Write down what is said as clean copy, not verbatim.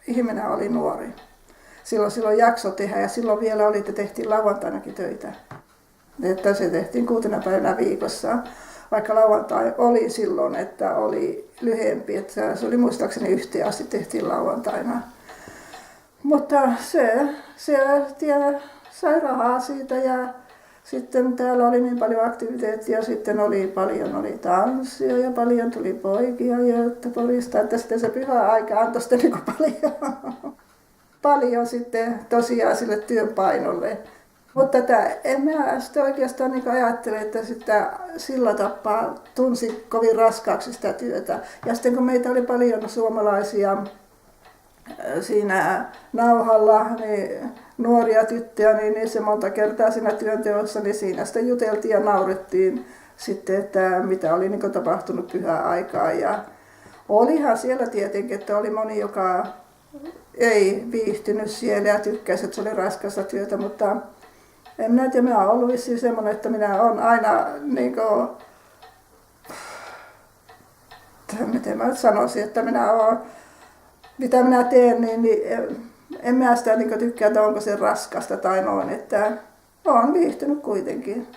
ihminen oli nuori. Silloin jakso tehdä ja silloin vielä oli, että tehtiin lauantainakin töitä. Että se tehtiin 6 päivänä viikossa, vaikka lauantai oli silloin, että oli lyhyempi. Että se oli muistaakseni 1 asti tehtiin lauantaina. Mutta se sai rahaa siitä ja sitten täällä oli niin paljon aktiviteettia, sitten oli tanssia ja paljon tuli poikia Göteborgista, että sitten se pyhä aika antoi sitten niin paljon sitten tosiaan sille työpainolle. Mutta en minä sitten oikeastaan niin ajattele, että sitä sillä tapaa tunsi kovin raskaaksi sitä työtä. Ja sitten kun meitä oli paljon suomalaisia siinä nauhalla, niin nuoria tyttöjä, niin se monta kertaa siinä työnteossa, niin siinä sitten juteltiin ja naurettiin sitten, että mitä oli niin tapahtunut pyhää aikaa. Ja olihan siellä tietenkin, että oli moni, joka ei viihtynyt siellä ja tykkäsi, että se oli raskasta työtä, mutta en minä tiedä, minä olen ollut vissiin semmoinen, että minä olen aina, niin kuin, miten mä nyt sanoisin, että minä olen, mitä minä teen, niin en minä sitä niin tykkää, että onko se raskasta tai noin, että olen viihtynyt kuitenkin.